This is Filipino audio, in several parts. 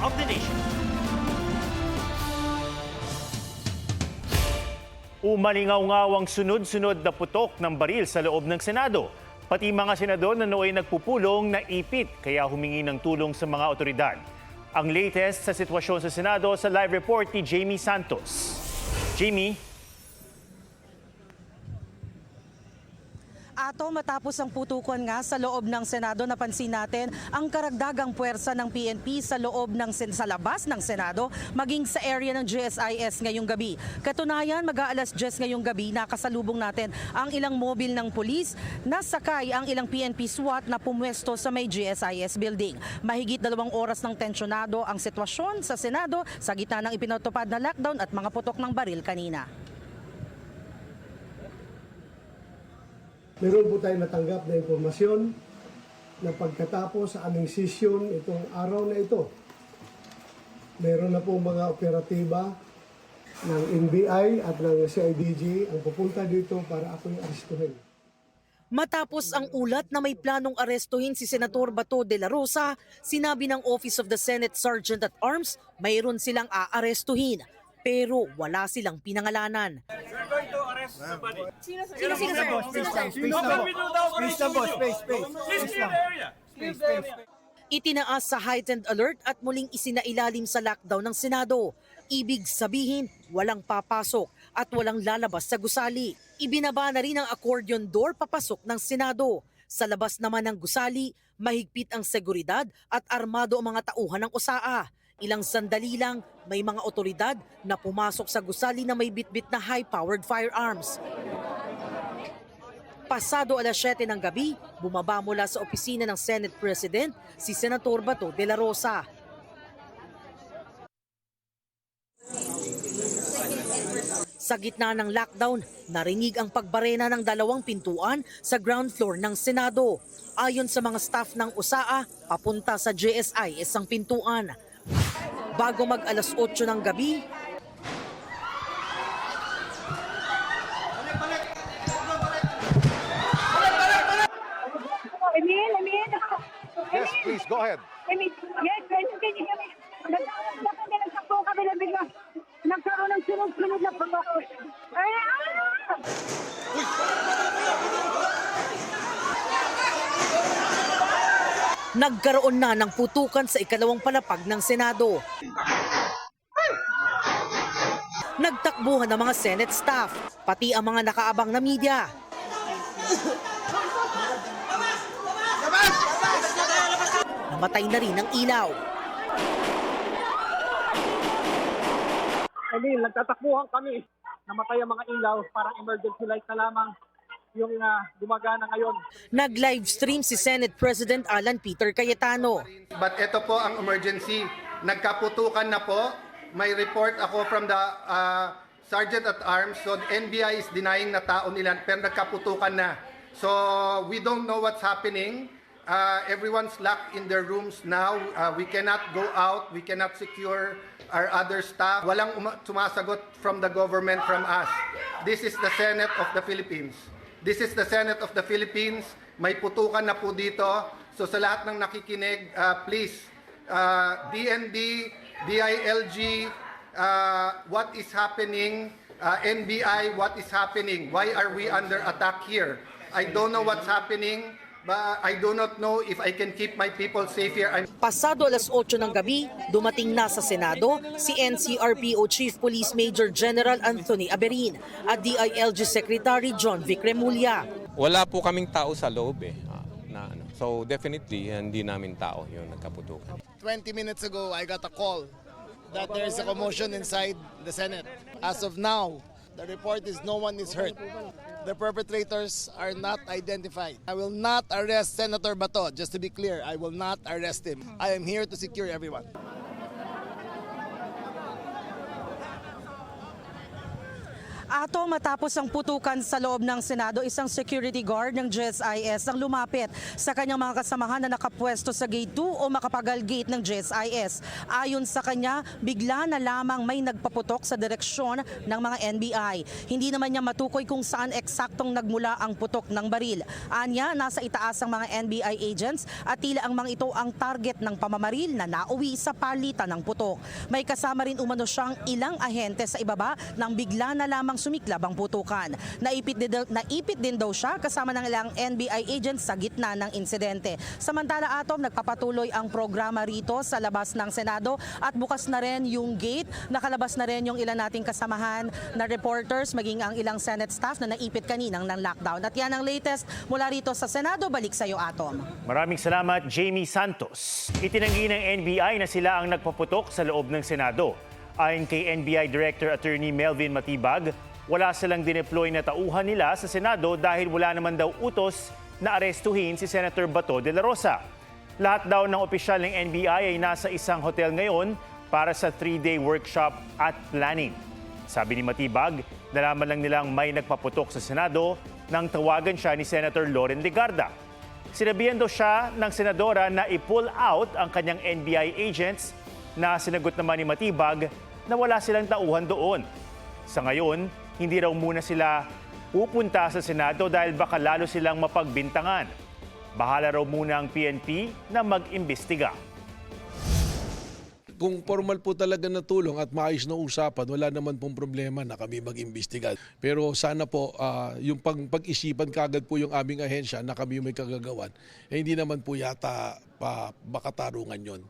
of the nation. Umalingaw-ngaw ang sunod-sunod na putok ng baril sa loob ng Senado. Pati mga senador na nooy nagpupulong na ipit kaya humingi ng tulong sa mga otoridad. Ang latest sa sitwasyon sa Senado sa live report ni Jamie Santos. Jamie? Ato, matapos ang putukan nga sa loob ng Senado, napansin natin ang karagdagang puwersa ng PNP sa loob sa labas ng Senado, maging sa area ng GSIS ngayong gabi. Katunayan, mag-aalas 10 ngayong gabi, nakasalubong natin ang ilang mobil ng pulis, nasakay ang ilang PNP SWAT na pumwesto sa may GSIS building. Mahigit 2 oras ng tensyonado ang sitwasyon sa Senado sa gitna ng ipinatupad na lockdown at mga putok ng baril kanina. Meron po tayong natanggap na impormasyon na pagkatapos sa aming sesyon itong araw na ito, meron na po mga operatiba ng NBI at ng CIDG ang pupunta dito para ako'y arestuhin. Matapos ang ulat na may planong arestuhin si Senator Bato de la Rosa, sinabi ng Office of the Senate Sergeant at Arms, mayroon silang aarestuhin. Pero wala silang pinangalanan. Itinaas sa heightened alert at muling isinailalim sa lockdown ng Senado. Ibig sabihin, walang papasok at walang lalabas sa gusali. Ibinaba na rin ang accordion door papasok ng Senado. Sa labas naman ng gusali, mahigpit ang seguridad at armado ang mga tauhan ng OSAA. Ilang sandali lang, may mga otoridad na pumasok sa gusali na may bitbit na high-powered firearms. Pasado alas 7 ng gabi, bumaba mula sa opisina ng Senate President si Senator Bato de la Rosa. Sa gitna ng lockdown, narinig ang pagbarena ng 2 pintuan sa ground floor ng Senado. Ayon sa mga staff ng OSAA, papunta sa GSIS ang pintuan. Bago mag alas 8 ng gabi, Yes, please, go ahead. Yes, can you hear me? Nagtakbo kami na bigla. Nagkaroon ng sunod-sunod na pagkakos. nagkaroon na ng putukan sa ikalawang palapag ng Senado. Nagtakbuhan ang mga Senate staff, pati ang mga nakaabang na media. Namatay na rin ang ilaw. Nagtatakbuhan kami. Namatay ang mga ilaw, parang emergency light na lamang yung gumagana ngayon. Nag-livestream si Senate President Alan Peter Cayetano. But ito po ang emergency. Nagkaputukan na po. May report ako from the Sergeant at Arms. So NBI is denying na tao nila pero nagkaputukan na. So we don't know what's happening. Everyone's locked in their rooms now. We cannot go out. We cannot secure our other staff. Walang sumasagot from the government, from us. This is the Senate of the Philippines. This is the Senate of the Philippines. May putukan na po dito. So sa lahat ng nakikinig, please, DND, DILG, what is happening? NBI, what is happening? Why are we under attack here? I don't know what's happening. But I do not know if I can keep my people safe here. Pasado alas 8 ng gabi, dumating na sa Senado si NCRPO Chief Police Major General Anthony Aberin at DILG Secretary John Vic Remulla. Wala po kaming tao sa loob So definitely hindi namin tao yung nagkaputukan. 20 minutes ago, I got a call that there is a commotion inside the Senate. As of now, the report is no one is hurt. The perpetrators are not identified. I will not arrest Senator Bato. Just to be clear, I will not arrest him. I am here to secure everyone. Ato, matapos ang putukan sa loob ng Senado, isang security guard ng GSIS ang lumapit sa kanyang mga kasamahan na nakapwesto sa Gate 2 o Makapagal Gate ng GSIS. Ayon sa kanya, bigla na lamang may nagpaputok sa direksyon ng mga NBI. Hindi naman niya matukoy kung saan eksaktong nagmula ang putok ng baril. Anya, nasa itaas ang mga NBI agents at tila ang mga ito ang target ng pamamaril na nauwi sa palitan ng putok. May kasama rin umano siyang ilang ahente sa ibaba nang bigla na lamang sumiklab ang putukan. Naipit din daw siya kasama ng ilang NBI agents sa gitna ng insidente. Samantala, Atom, nagpapatuloy ang programa rito sa labas ng Senado at bukas na rin yung gate. Nakalabas na rin yung ilan nating kasamahan na reporters maging ang ilang Senate staff na naipit kaninang ng lockdown. At yan ang latest mula rito sa Senado. Balik sa iyo, Atom. Maraming salamat, Jamie Santos. Itinanggi ng NBI na sila ang nagpaputok sa loob ng Senado. Ayon kay NBI Director Attorney Melvin Matibag, wala silang dineploy na tauhan nila sa Senado dahil wala naman daw utos na arestuhin si Senator Bato de la Rosa. Lahat daw ng opisyal ng NBI ay nasa isang hotel ngayon para sa 3-day workshop at planning. Sabi ni Matibag, nalaman lang nilang may nagpaputok sa Senado nang tawagan siya ni Senator Loren Legarda. Sinabihan daw siya ng senadora na i-pull out ang kanyang NBI agents na sinagot naman ni Matibag na wala silang tauhan doon. Sa ngayon, hindi raw muna sila pupunta sa Senado dahil baka lalo silang mapagbintangan. Bahala raw muna ang PNP na mag-imbestiga. Kung formal po talaga na tulong at maayos na usapan, wala naman pong problema na kami mag-imbestiga. Pero sana po yung pag-isipan kagad po yung aming ahensya na kami yung may kagagawan, hindi naman po yata makatarungan yon.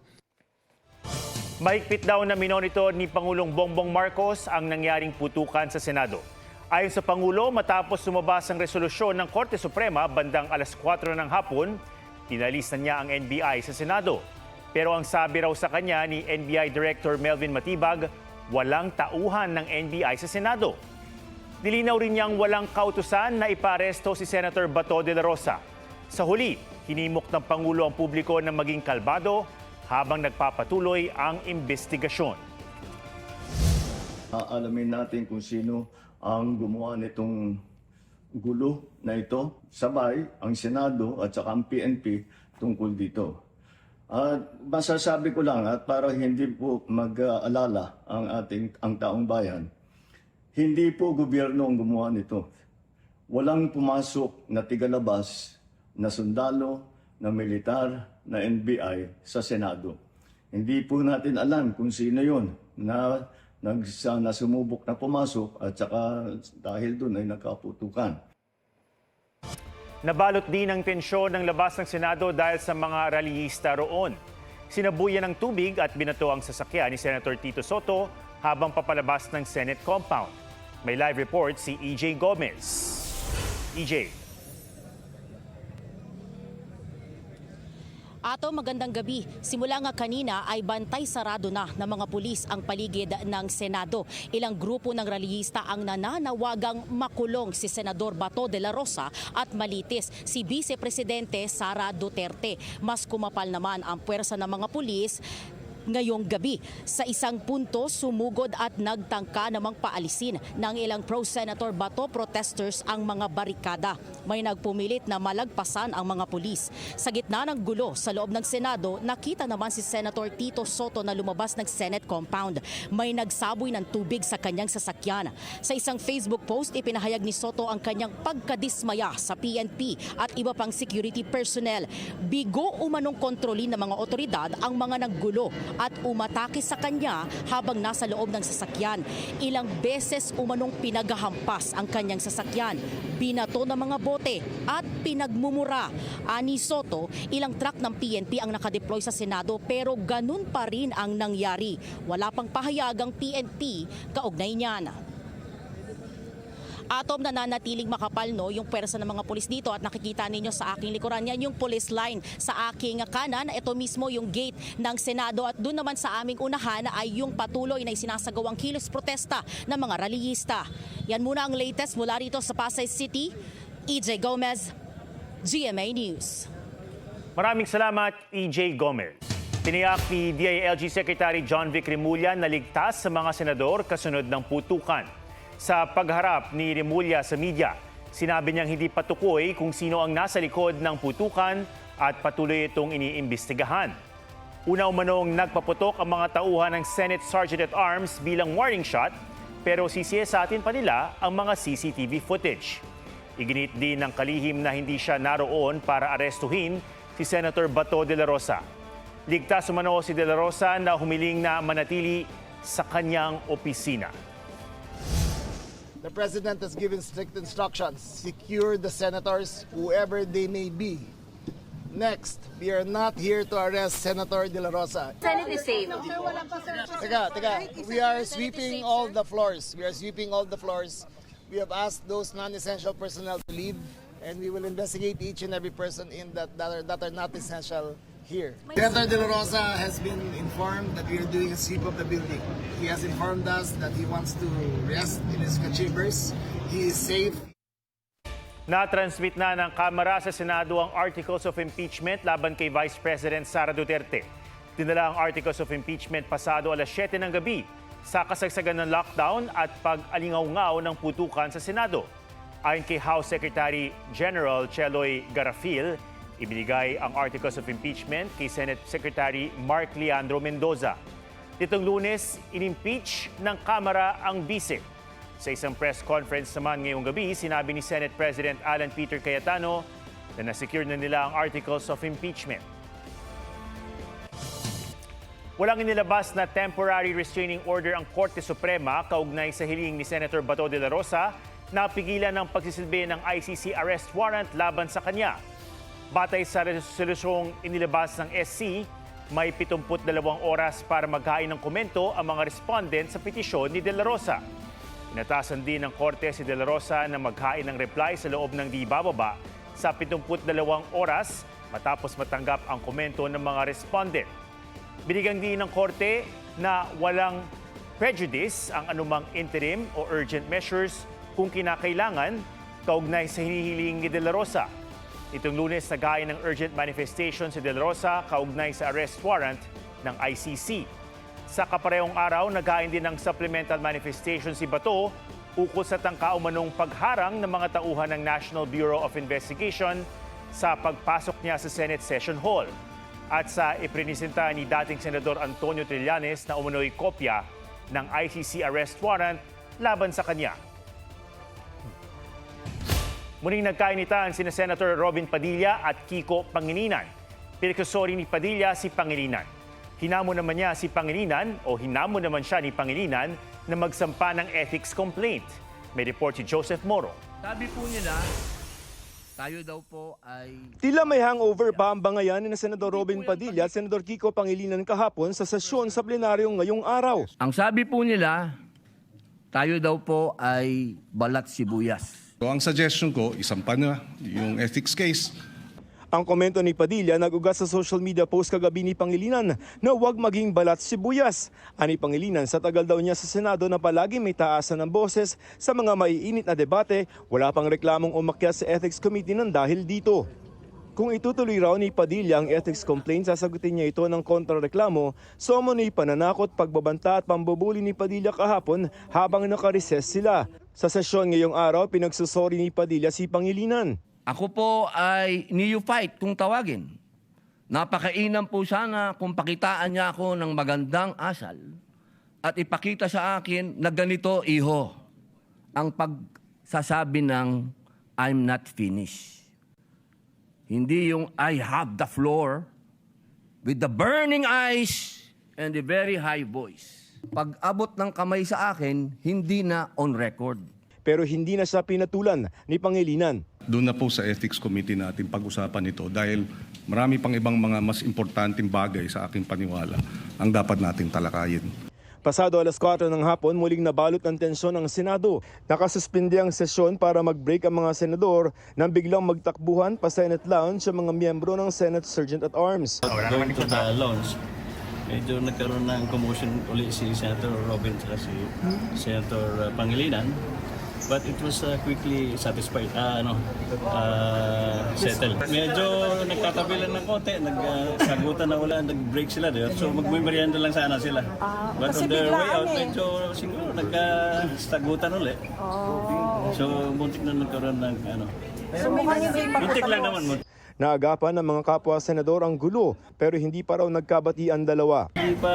Mahigpit daw na minonitor ni Pangulong Bongbong Marcos ang nangyaring putukan sa Senado. Ayon sa Pangulo, matapos sumabas ang resolusyon ng Korte Suprema bandang alas 4 ng hapon, inalis na niya ang NBI sa Senado. Pero ang sabi raw sa kanya ni NBI Director Melvin Matibag, walang tauhan ng NBI sa Senado. Nilinaw rin niyang walang kautusan na iparesto si Senator Bato de la Rosa. Sa huli, hinimok ng Pangulo ang publiko na maging kalmado habang nagpapatuloy ang investigasyon. Alamin natin kung sino ang gumawa nitong gulo na ito, sabay ang Senado at saka ang PNP tungkol dito. Masasabi ko lang at para hindi po mag-alala ang taong bayan, hindi po gobyerno ang gumawa nito. Walang pumasok na tigalabas na sundalo, na militar, na NBI sa Senado. Hindi po natin alam kung sino yon na sumubok na pumasok at saka dahil doon ay nagkaputukan. Nabalot din ang tensyon ng labas ng Senado dahil sa mga rallyista roon. Sinabuyan ng tubig at binato ang sasakyan ni Senator Tito Soto habang papalabas ng Senate compound. May live report si EJ Gomez. EJ. Ato, magandang gabi. Simula nga kanina ay bantay sarado na ng mga pulis ang paligid ng Senado. Ilang grupo ng rallyista ang nananawagang makulong si Senador Bato de la Rosa at malitis si Vice Presidente Sara Duterte. Mas kumapal naman ang puwersa ng mga pulis ngayong gabi. Sa isang punto, sumugod at nagtangka namang paalisin ng ilang pro-Senator Bato protesters ang mga barikada. May nagpumilit na malagpasan ang mga pulis. Sa gitna ng gulo sa loob ng Senado, nakita naman si Senator Tito Soto na lumabas ng Senate compound. May nagsaboy ng tubig sa kanyang sasakyan. Sa isang Facebook post, ipinahayag ni Soto ang kanyang pagkadismaya sa PNP at iba pang security personnel. Bigo umanong kontrolin ng mga otoridad ang mga naggulo at umatake sa kanya habang nasa loob ng sasakyan. Ilang beses umanong pinaghahampas ang kanyang sasakyan, binato ng mga bote at pinagmumura. Ani Soto, ilang truck ng PNP ang nakadeploy sa Senado pero ganun pa rin ang nangyari. Wala pang pahayagang PNP kaugnay niyan. Atom, nananatiling makapal yung pwersa ng mga pulis dito at nakikita ninyo sa aking likuran yan yung police line. Sa aking kanan, ito mismo yung gate ng Senado at doon naman sa aming unahan ay yung patuloy na isinasagawang kilos protesta ng mga rallyista. Yan muna ang latest mula rito sa Pasay City. EJ Gomez, GMA News. Maraming salamat, EJ Gomez. Tiniyak ni DILG Secretary John Vic Remulla na ligtas sa mga senador kasunod ng putukan. Sa pagharap ni Remulla sa media, sinabi niyang hindi patukoy kung sino ang nasa likod ng putukan at patuloy itong iniimbestigahan. Una umanong nagpaputok ang mga tauhan ng Senate Sergeant at Arms bilang warning shot, pero sisiyasatin pa nila ang mga CCTV footage. Iginit din ng kalihim na hindi siya naroon para arestuhin si Senator Bato de la Rosa. Ligtas umano si de la Rosa na humiling na manatili sa kanyang opisina. The President has given strict instructions. Secure the senators, whoever they may be. Next, we are not here to arrest Senator De La Rosa. Senate is safe. Teka. We are sweeping all the floors. We have asked those non-essential personnel to leave, and we will investigate each and every person in that are not essential here. Senator De La Rosa has been informed that we are doing a sweep of the building. He has informed us that he wants to rest in his chambers. He is safe. Na-transmit na ng Kamara sa Senado ang Articles of Impeachment laban kay Vice President Sara Duterte. Dinala ang Articles of Impeachment pasado alas 7 ng gabi sa kasagsagan ng lockdown at pag-alingaw-ngaw ng putukan sa Senado. Ayon kay House Secretary General Cheloy Garafil, ibinigay ang Articles of Impeachment kay Senate Secretary Mark Leandro Mendoza. Nitong Lunes, inimpeach ng Kamara ang Vice. Sa isang press conference naman ngayong gabi, sinabi ni Senate President Alan Peter Cayetano na nasecure na nila ang Articles of Impeachment. Walang inilabas na temporary restraining order ang Korte Suprema kaugnay sa hiling ni Senator Bato de la Rosa na pigilan ng pagsisilbi ng ICC arrest warrant laban sa kanya. Batay sa resolusyong inilabas ng SC, may 72 oras para maghain ng komento ang mga respondent sa petisyon ni De La Rosa. Inatasan din ng Korte si De La Rosa na maghain ng reply sa loob ng di bababa sa 72 oras matapos matanggap ang komento ng mga respondent. Binigyan din ng Korte na walang prejudice ang anumang interim o urgent measures kung kinakailangan kaugnay sa hinihiling ni De La Rosa. Itong Lunes, naghain ng urgent manifestation si De La Rosa kaugnay sa arrest warrant ng ICC. Sa kaparehong araw, naghain din ng supplemental manifestation si Bato ukol sa tangka umanong pagharang ng mga tauhan ng National Bureau of Investigation sa pagpasok niya sa Senate Session Hall at sa iprinisenta ni dating Senador Antonio Trillanes na umano'y kopya ng ICC arrest warrant laban sa kanya. Muling nagkainitan sina Senator Robin Padilla at Kiko Pangilinan. Pinagsusori ni Padilla si Pangilinan. Hinamon naman niya si Pangilinan o hinamon naman siya ni Pangilinan na magsampa ng ethics complaint. May report si Joseph Moro. Sabi po nila, tayo daw po ay... Tila may hangover pa ang bangayan ni Senador Robin Padilla at Senador Kiko Pangilinan kahapon sa sesyon sa plenaryo ngayong araw. Ang sabi po nila, tayo daw po ay balat sibuyas. So, ang suggestion ko, isampa na yung ethics case. Ang komento ni Padilla nag-ugat sa social media post kagabi ni Pangilinan na huwag maging balat sibuyas. Ani Pangilinan, sa tagal daw niya sa Senado na palagi may taasan ng boses sa mga maiinit na debate, wala pang reklamong umakyat sa Ethics Committee ng dahil dito. Kung itutuloy raw ni Padilla ang ethics complaint, sasagutin niya ito ng kontrareklamo sa umano'y pananakot, pagbabanta at pambubuli ni Padilla kahapon habang nakareses sila. Sa sesyon ngayong araw, pinagsusori ni Padilla si Pangilinan. Ako po ay neophyte kung tawagin. Napakainam po sana kung pakitaan niya ako ng magandang asal at ipakita sa akin na ganito, iho, ang pagsasabi ng I'm not finished. Hindi yung I have the floor with the burning eyes and the very high voice. Pag-abot ng kamay sa akin, hindi na on record. Pero hindi na siya pinatulan ni Pangilinan. Doon na po sa ethics committee natin pag-usapan ito dahil marami pang ibang mga mas importanteng bagay sa aking paniwala ang dapat nating talakayin. Pasado alas 4 ng hapon, muling nabalot ng tensyon ang Senado. Nakasuspindi ang sesyon para mag-break ang mga senador nang biglang magtakbuhan pa Senate Lounge sa mga miyembro ng Senate Sergeant at Arms. Going to the lounge, medyo nagkaroon ng commotion uli si Senator Robin at si Senator Pangilinan. But it was quickly satisfied, settled. Medyo nagkatabilan ng konti, nagsagutan na wala, nag-break sila doon. So magmimerienda lang sana sila. But on their way out, medyo siguro nagkasagutan ulit. So muntik na nagkaroon ng muntik lang naman. Naagapan ng mga kapwa senador ang gulo pero hindi pa raw nagkabatian dalawa. Hindi pa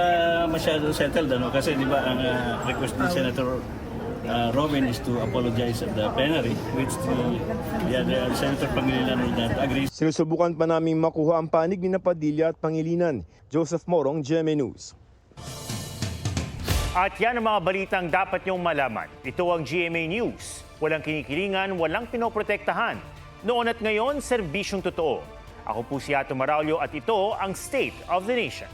masyado settled kasi di ba ang request ni Senator Robin is to apologize at the plenary, which the other Senator Pangilinan will not agree. Sinusubukan pa namin makuha ang panig ni Padilla at Pangilinan. Joseph Morong, GMA News. At yan ang mga balitang dapat niyong malaman. Ito ang GMA News. Walang kinikilingan, walang pinoprotektahan. Noon at ngayon, serbisyong totoo. Ako po si Ato Maraulio at ito ang State of the Nation.